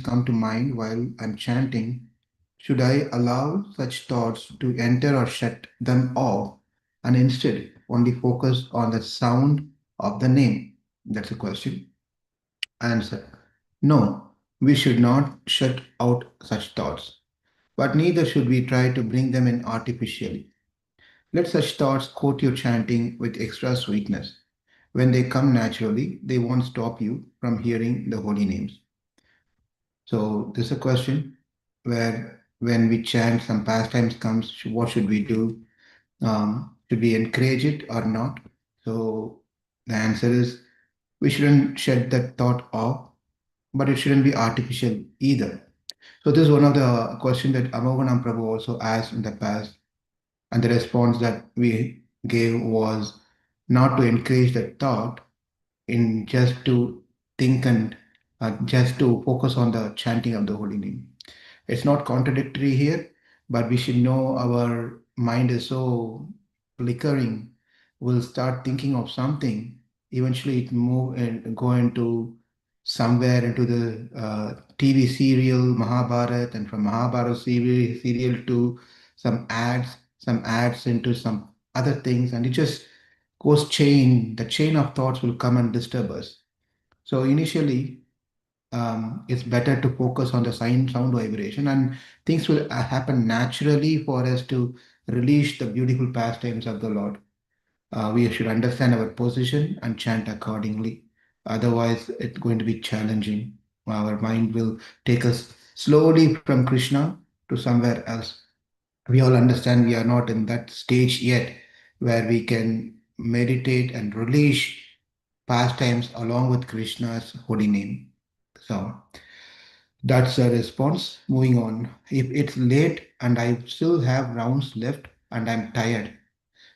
come to mind while I'm chanting, should I allow such thoughts to enter or shut them off and instead only focus on the sound of the name? That's a question. Answer. No, we should not shut out such thoughts, but neither should we try to bring them in artificially. Let such thoughts coat your chanting with extra sweetness. When they come naturally, they won't stop you from hearing the holy names. So this is a question where when we chant, some pastimes comes, what should we do? Should we encourage it or not? So the answer is we shouldn't shed that thought off, but it shouldn't be artificial either. So this is one of the questions that Amoganam Prabhu also asked in the past, and the response that we gave was not to encourage that thought in just to think and just to focus on the chanting of the holy name. It's not contradictory here, but we should know our mind is so flickering. We'll start thinking of something. Eventually, it move and go into somewhere into the TV serial Mahabharat, and from Mahabharat serial to some ads into some other things, and it just goes chain. The chain of thoughts will come and disturb us. So initially, it's better to focus on the sound vibration, and things will happen naturally for us to release the beautiful pastimes of the Lord. We should understand our position and chant accordingly. Otherwise, it's going to be challenging. Our mind will take us slowly from Krishna to somewhere else. We all understand we are not in that stage yet where we can meditate and release pastimes along with Krishna's holy name. So that's a response. Moving on. If it's late and I still have rounds left and I'm tired,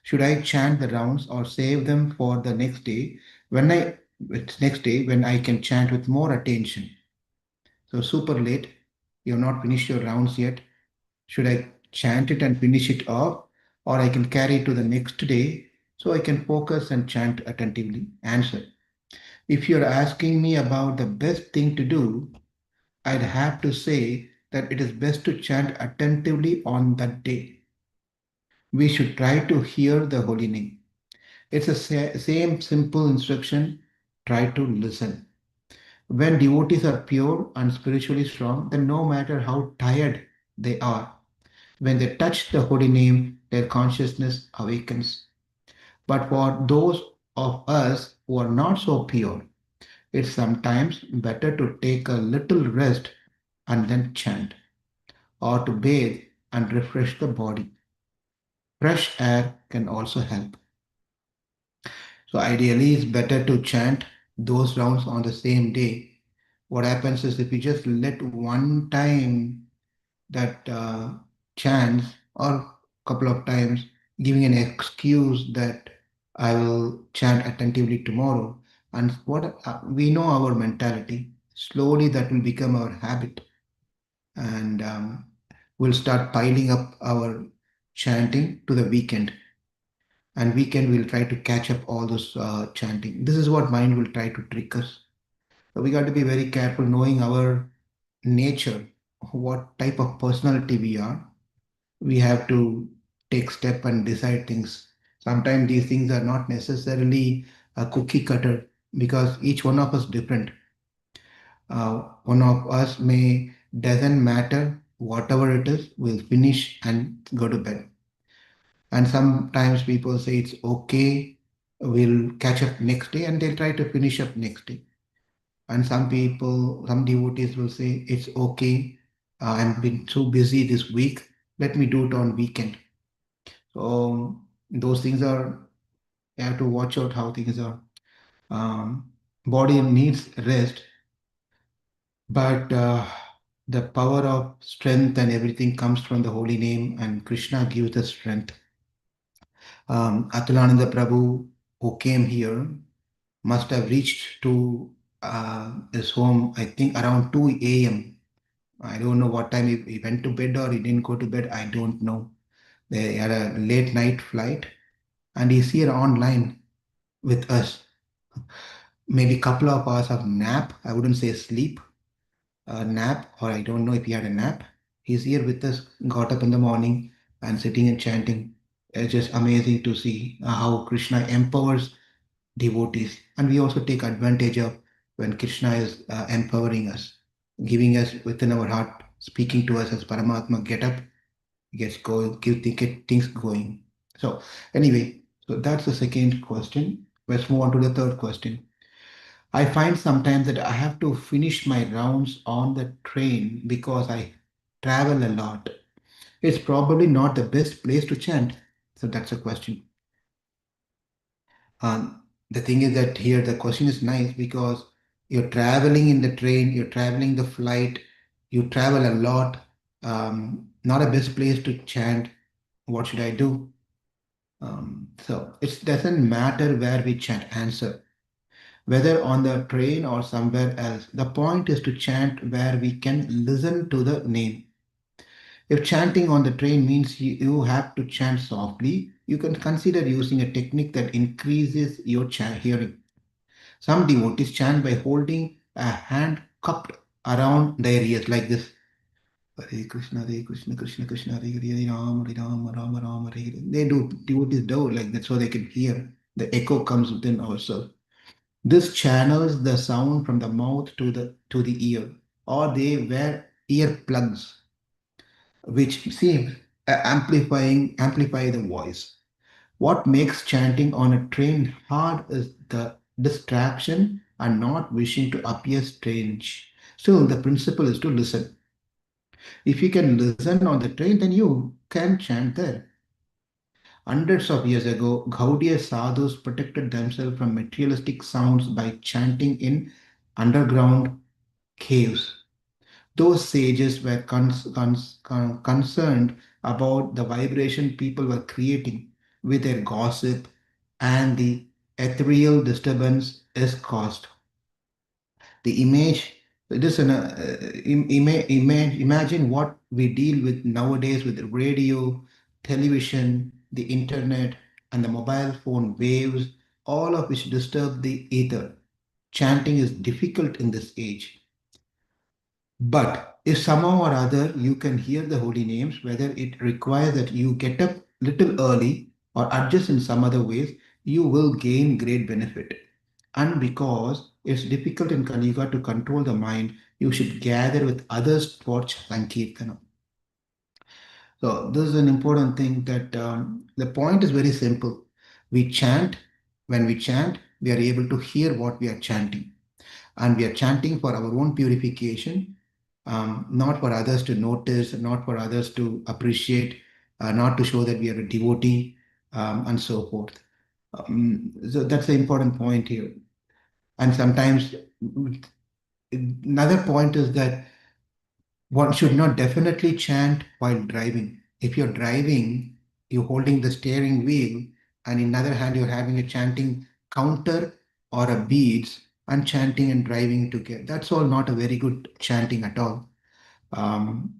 should I chant the rounds or save them for the next day when it's next day when I can chant with more attention? So super late, you've not finished your rounds yet. Should I chant it and finish it off, or I can carry it to the next day so I can focus and chant attentively? Answer. If you're asking me about the best thing to do, I'd have to say that it is best to chant attentively on that day. We should try to hear the holy name. It's the same simple instruction. Try to listen. When devotees are pure and spiritually strong, then no matter how tired they are, when they touch the holy name, their consciousness awakens. But for those of us who are not so pure, it's sometimes better to take a little rest and then chant, or to bathe and refresh the body. Fresh air can also help. So ideally, it's better to chant those rounds on the same day. What happens is if you just let one time that chants or couple of times, giving an excuse that I will chant attentively tomorrow, and what we know our mentality. Slowly, that will become our habit, and we'll start piling up our chanting to the weekend, and weekend we'll try to catch up all those chanting. This is what mind will try to trick us. So we got to be very careful knowing our nature, what type of personality we are. We have to take step and decide things. Sometimes these things are not necessarily a cookie cutter because each one of us different. One of us may doesn't matter whatever it is, we'll finish and go to bed. And sometimes people say it's okay, we'll catch up next day, and they'll try to finish up next day. And some people, some devotees will say it's okay, I've been so busy this week, let me do it on weekend. So those things are, you have to watch out how things are. Um, Body needs rest, but the power of strength and everything comes from the holy name, and Krishna gives the strength. Atulananda Prabhu, who came here, must have reached to his home, I think, around 2 a.m. I don't know what time he went to bed or he didn't go to bed. I don't know. They had a late night flight, and he's here online with us. Maybe a couple of hours of nap. I wouldn't say sleep. a nap, or I don't know if he had a nap. He's here with us, got up in the morning and sitting and chanting. It's just amazing to see how Krishna empowers devotees. And we also take advantage of when Krishna is empowering us, giving us within our heart, speaking to us as Paramatma, get up, gets going, get things going. So, anyway, so that's the second question. Let's move on to the third question. I find sometimes that I have to finish my rounds on the train because I travel a lot. It's probably not the best place to chant. So that's a question. The thing is that here the question is nice because you're traveling in the train, you're traveling the flight, you travel a lot. Not a best place to chant. What should I do? So it doesn't matter where we chant. Answer. Whether on the train or somewhere else, the point is to chant where we can listen to the name. If chanting on the train means you have to chant softly, you can consider using a technique that increases your hearing. Some devotees chant by holding a hand cupped around their ears like this. Hare Krishna, Krishna Krishna, Hare Hare, Hare Ram, Hare Ram, Rama Rama, Hare Hare. They do, devotees do like that so they can hear. The echo comes within ourselves. This channels the sound from the mouth to the ear, or they wear ear plugs, which seem amplify the voice. What makes chanting on a train hard is the distraction and not wishing to appear strange. Still, the principle is to listen. If you can listen on the train, then you can chant there. Hundreds of years ago, Gaudiya sadhus protected themselves from materialistic sounds by chanting in underground caves. Those sages were concerned about the vibration people were creating with their gossip and the ethereal disturbance is caused. The image, it is imagine what we deal with nowadays with radio, television, the internet, and the mobile phone waves, all of which disturb the ether. Chanting is difficult in this age. But if somehow or other you can hear the holy names, whether it requires that you get up little early or adjust in some other ways, you will gain great benefit. And because it's difficult in Kali Yuga to control the mind, you should gather with others for Sankirtana. So this is an important thing that the point is very simple. We chant, when we chant, we are able to hear what we are chanting, and we are chanting for our own purification, not for others to notice, not for others to appreciate, not to show that we are a devotee, and so forth. So that's the important point here. And sometimes another point is that one should not definitely chant while driving. If you're driving, you're holding the steering wheel, and in other hand, you're having a chanting counter or a beads and chanting and driving together. That's all not a very good chanting at all. Um,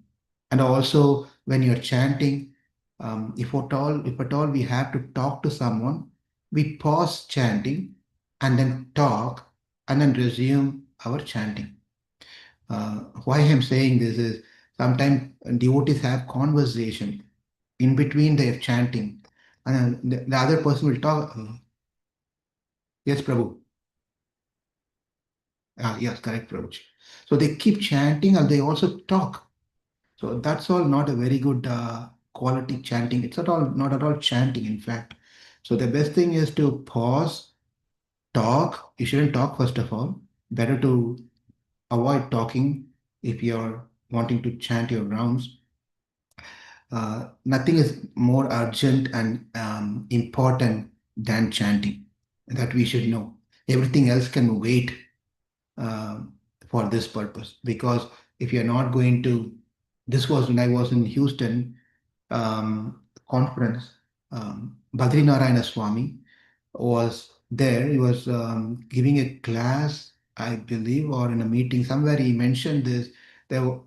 and also, when you're chanting, if at all we have to talk to someone, we pause chanting and then talk and then resume our chanting. Why I'm saying this is sometimes devotees have conversation in between their chanting, and the other person will talk. Yes, Prabhu. Yes, correct, Prabhu. So they keep chanting and they also talk. So that's all not a very good quality chanting. It's not at all chanting, in fact. So the best thing is to pause, talk. You shouldn't talk first of all. Better to avoid talking if you're wanting to chant your rounds. Nothing is more urgent and important than chanting. That we should know. Everything else can wait uh, for this purpose. Because if you're not going to, this was when I was in Houston conference, Badri Narayana Swami was there. He was giving a class, I believe, or in a meeting somewhere. He mentioned this.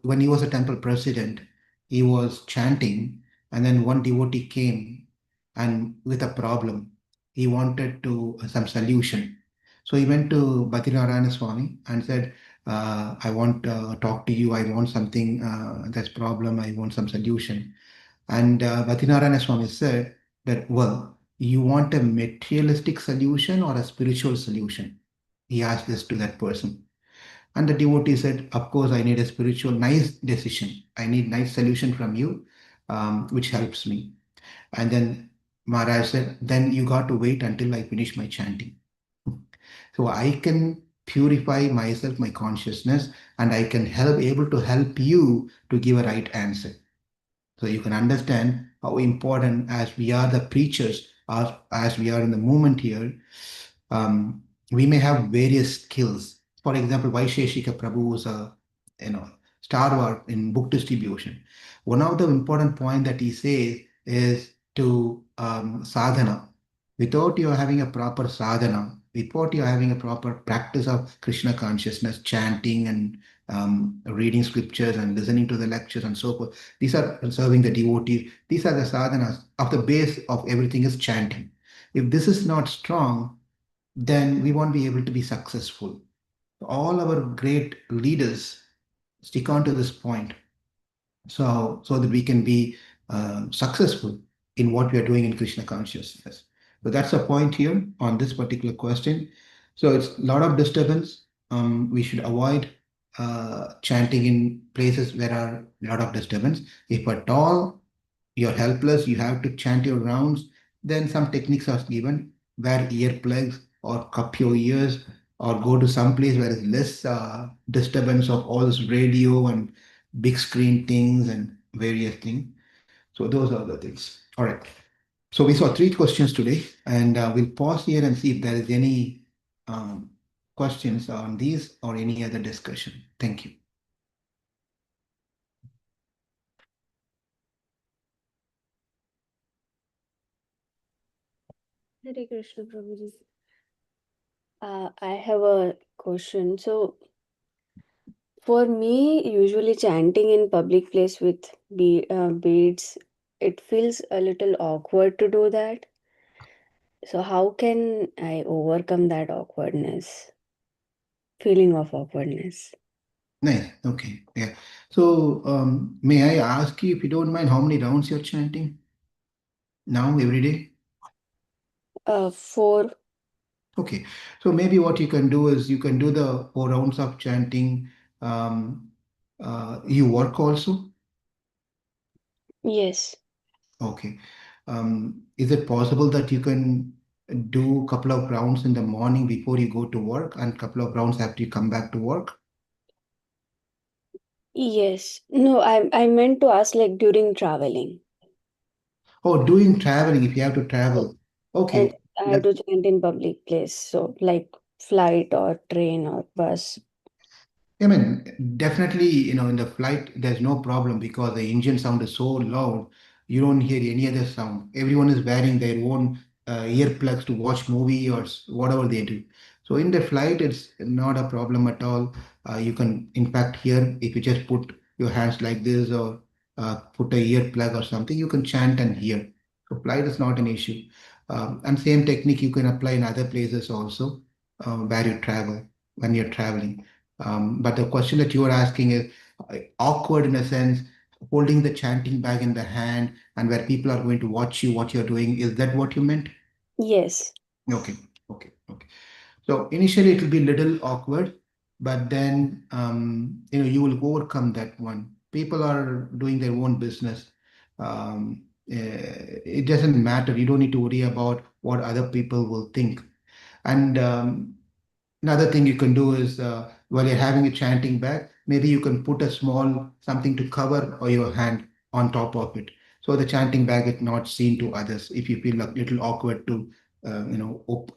When he was a temple president, he was chanting, and then one devotee came and with a problem. He wanted to some solution. So he went to Bhakti Narayana Swami and said, I want to talk to you. I want something that's problem. I want some solution. And Bhattinarayana Swami said that, well, you want a materialistic solution or a spiritual solution? He asked this to that person. And the devotee said, of course, I need a spiritual, nice decision. I need nice solution from you, which helps me. And then Maharaj said, then you got to wait until I finish my chanting. So I can purify myself, my consciousness, and I can able to help you to give a right answer. So you can understand how important, as we are the preachers, or as we are in the movement here, we may have various skills. For example, Vaisheshika Prabhu was a stalwart in book distribution. One of the important point that he says is to sadhana. Without you having a proper sadhana, without you having a proper practice of Krishna consciousness, chanting and reading scriptures and listening to the lectures and so forth, these are serving the devotees. These are the sadhanas. Of the base of everything is chanting. If this is not strong, then we won't be able to be successful. All our great leaders stick on to this point, so that we can be successful in what we are doing in Krishna consciousness. So that's the point here on this particular question. So it's a lot of disturbance. We should avoid chanting in places where are a lot of disturbance. If at all you're helpless, you have to chant your rounds, then some techniques are given. Wear earplugs or cup your ears or go to some place where there's less disturbance of all this radio and big screen things and various things. So those are the things. All right. So we saw three questions today, and we'll pause here and see if there is any um, questions on these or any other discussion. Thank you. Hare Krishna, Prabhuji. I have a question. So, for me, usually chanting in public place with beads, it feels a little awkward to do that. So, how can I overcome that awkwardness, feeling of awkwardness? Nice. Okay. Yeah. So may I ask you, if you don't mind, how many rounds you're chanting now every day? For Okay. So maybe what you can do is you can do the 4 rounds of chanting. Um, you work also? yes, Okay. Is it possible that you can do a couple of rounds in the morning before you go to work and couple of rounds after you come back to work? yes. No, I meant to ask like during traveling. Oh, doing traveling if you have to Yes. travel. And Okay. I have to chant in public place, so like flight or train or bus. I mean, definitely, in the flight, there's no problem because the engine sound is so loud, you don't hear any other sound. Everyone is wearing their own earplugs to watch movie or whatever they do. So in the flight, it's not a problem at all. You can, in fact, hear if you just put your hands like this or put a earplug or something, you can chant and hear. So flight is not an issue. And same technique you can apply in other places also where you travel when you're traveling. But the question that you are asking is awkward in a sense, holding the chanting bag in the hand and where people are going to watch you, what you're doing. Is that what you meant? Yes. Okay, okay, okay. So initially it will be little awkward, but then you will overcome that one. People are doing their own business. It doesn't matter. You don't need to worry about what other people will think. And another thing you can do is while you're having a chanting bag, maybe you can put a small something to cover or your hand on top of it. So the chanting bag is not seen to others. If you feel a little awkward to,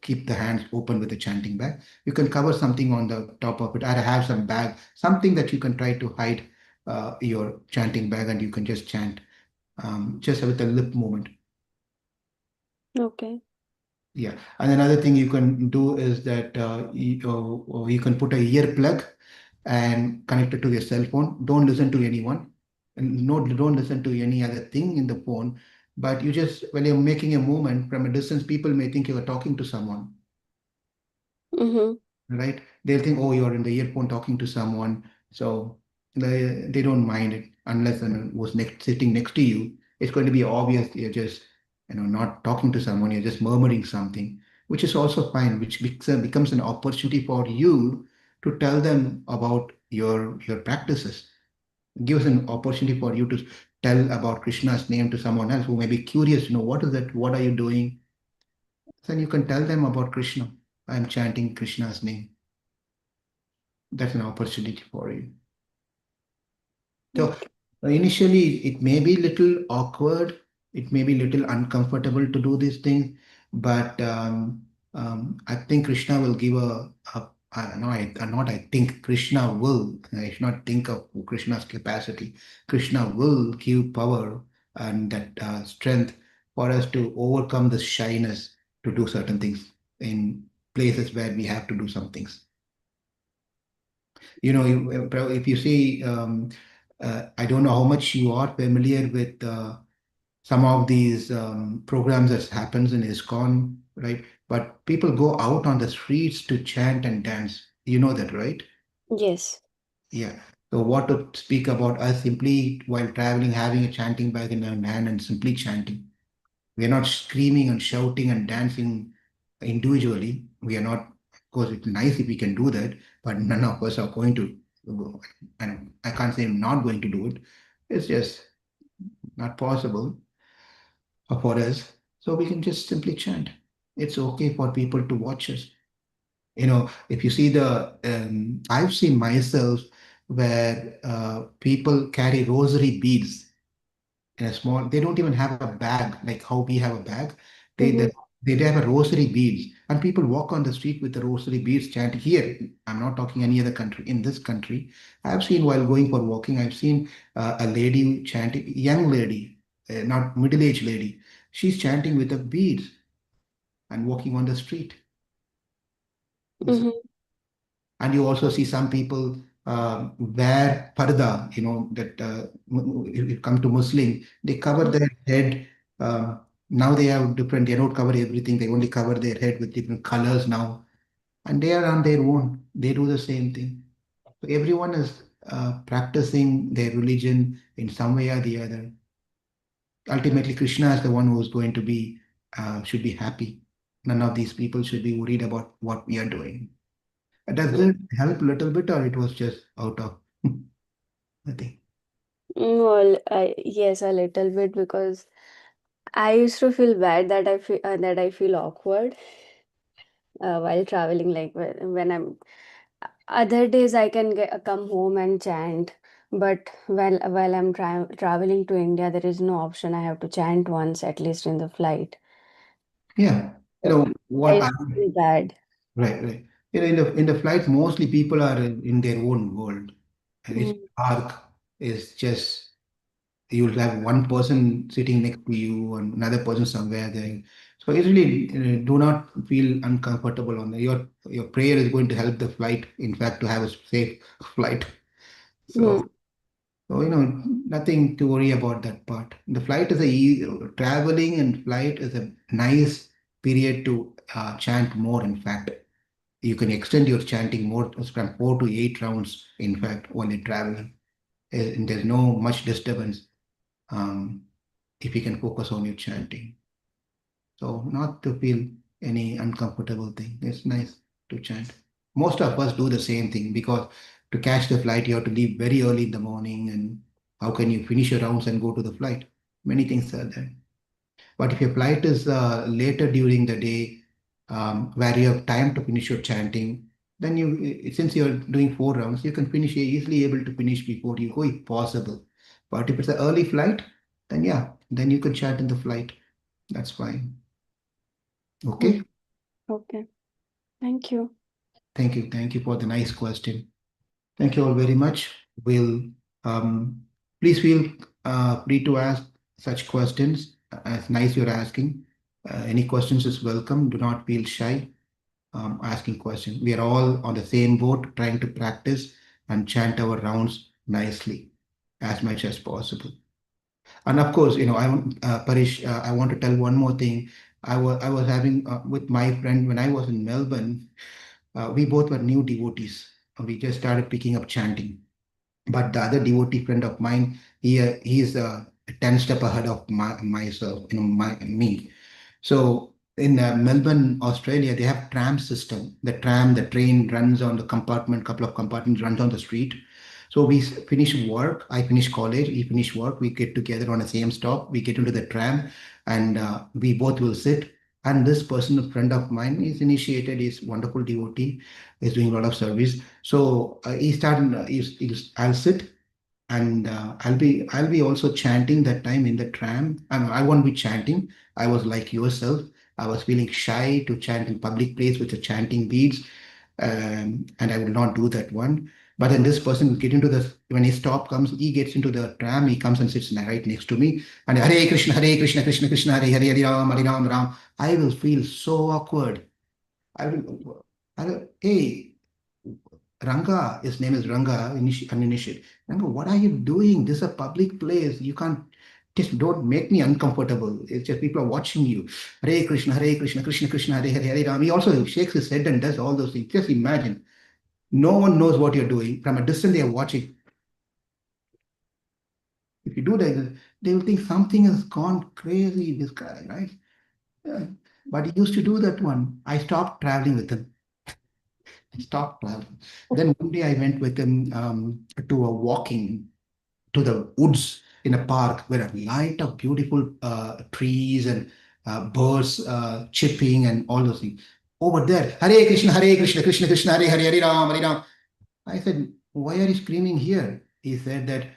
keep the hands open with the chanting bag, you can cover something on the top of it. Or have some bag, something that you can try to hide your chanting bag, and you can just chant just with a lip movement. Okay. Yeah, and another thing you can do is that you can put a earplug and connect it to your cell phone. Don't listen to anyone, and no, don't listen to any other thing in the phone. But you just when you're making a movement from a distance, people may think you are talking to someone. Mm-hmm. right? They'll think, oh, you're in the earphone talking to someone, so they don't mind it unless someone was sitting next to you. It's going to be obvious you're just not talking to someone, you're just murmuring something, which is also fine, which becomes an opportunity for you to tell them about your practices. Gives an opportunity for you to tell about Krishna's name to someone else who may be curious to know what is it, what are you doing. Then you can tell them about Krishna. I'm chanting Krishna's name. That's an opportunity for you. So Okay. initially, it may be little awkward, it may be little uncomfortable to do these things, but I think Krishna will give no, not I think Krishna will. I should not think of Krishna's capacity. Krishna will give power and that strength for us to overcome the shyness to do certain things in places where we have to do some things. If you see, I don't know how much you are familiar with some of these programs that happens in ISKCON, right? But people go out on the streets to chant and dance. You know that, right? Yes. Yeah. So what to speak about us simply while traveling, having a chanting bag in our hand and simply chanting. We are not screaming and shouting and dancing individually. We are not, of course, it's nice if we can do that, but none of us are going to, and I can't say I'm not going to do it. It's just not possible for us. So we can just simply chant. It's okay for people to watch us. If you see I've seen myself where people carry rosary beads in a small, they don't even have a bag like how we have a bag. They they, Mm-hmm. they have a rosary beads, and people walk on the street with the rosary beads chanting. Here, I'm not talking any other country. In this country, I've seen while going for walking, I've seen a lady chanting, young lady, not middle-aged lady. She's chanting with the beads and walking on the street. Mm-hmm. And you also see some people wear parda, that if you come to Muslim, they cover their head. Now they have different, they don't cover everything, they only cover their head with different colors now. And they are on their own, they do the same thing. So everyone is practicing their religion in some way or the other. Ultimately, Krishna is the one who is going to should be happy. None of these people should be worried about what we are doing. Does it help a little bit, or it was just out of nothing? Well, yes, a little bit because I used to feel bad that I feel awkward while traveling. Like when I'm other days, I can come home and chant, but while I'm traveling to India, there is no option. I have to chant once at least in the flight. Yeah, you So know what I I feel bad. right, right. In the flight, mostly people are in their own world, and it's Mm. dark. It's just you'll have one person sitting next to you and another person somewhere there. So it's really do not feel uncomfortable on your prayer is going to help the flight. In fact, to have a safe flight. So Mm. nothing to worry about that part. The flight is traveling and flight is a nice period to chant more. In fact, you can extend your chanting more from 4 to 8 rounds. In fact, while you're traveling, and there's no much disturbance um, if you can focus on your chanting. So not to feel any uncomfortable thing. It's nice to chant. Most of us do the same thing because to catch the flight, you have to leave very early in the morning. And how can you finish your rounds and go to the flight? Many things are there. But if your flight is later during the day, where you have time to finish your chanting, then since you're doing 4 rounds, you can finish, you're easily able to finish before you go if possible. But if it's an early flight, then yeah, then you can chant in the flight. That's fine. Mm. Okay. Okay. Thank you. Thank you. Thank you for the nice question. Thank you all very much. Will um, please feel free to ask such questions. As nice you're asking. Any questions is welcome. Do not feel shy asking questions. We are all on the same boat, trying to practice and chant our rounds nicely as much as possible. And of course, Parish, I want to tell one more thing. I was having with my friend when I was in Melbourne. We both were new devotees. We just started picking up chanting. But the other devotee friend of mine, he is 10 step ahead of myself, me. So in Melbourne, Australia, they have tram system. The train runs on the compartment, couple of compartments runs on the street. So we finish work. I finish college. He finish work. We get together on the same stop. We get into the tram, and we both will sit. And this person, a friend of mine, is initiated. Is wonderful devotee. Is doing a lot of service. So he started. I'll sit and I'll be also chanting that time in the tram. I won't be chanting. I was like yourself. I was feeling shy to chant in public place with the chanting beads, and I will not do that one. But then this person will get into the when his stop comes, he gets into the tram. He comes and sits right next to me, and Hare Krishna, Krishna Krishna, Hare Hare, Hare Ram, Ram. I will feel so awkward. Hey, Ranga, his name is Ranga, uninitiated. Ranga, what are you doing? This is a public place. You can't, just don't make me uncomfortable. It's just people are watching you. Hare Krishna, Krishna Krishna, Hare Hare, Hare Ram. He also shakes his head and does all those things. Just imagine. No one knows what you're doing. From a distance, they are watching. If you do that, they will think something has gone crazy, this guy, right? Yeah. But he used to do that one. I stopped traveling with him. I stopped traveling. Then one day I went with him to a walking to the woods in a park where a light of beautiful trees and birds chirping and all those things. Over there, Hare Krishna, Krishna Krishna, Hare Hare, Hare Ram, Hare Ram. I said, why are you screaming here? He said that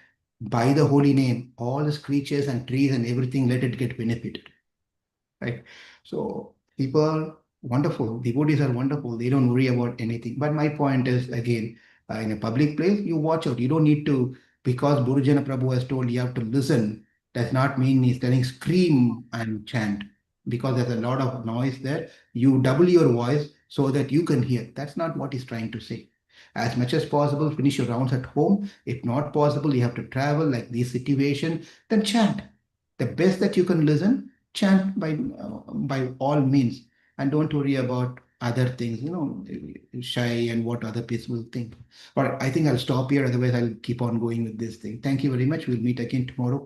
by the holy name, all the creatures and trees and everything, let it get benefited. Right? So people are wonderful. Devotees are wonderful. They don't worry about anything. But my point is again, in a public place, you watch out. You don't need to because Gurujana Prabhu has told you have to listen. Does not mean he's telling scream and chant because there's a lot of noise there. You double your voice so that you can hear. That's not what he's trying to say. As much as possible, finish your rounds at home. If not possible, you have to travel like this situation, then chant. The best that you can listen, chant by all means, and don't worry about other things, shy and what other people will think. All right, I think I'll stop here. Otherwise, I'll keep on going with this thing. Thank you very much. We'll meet again tomorrow.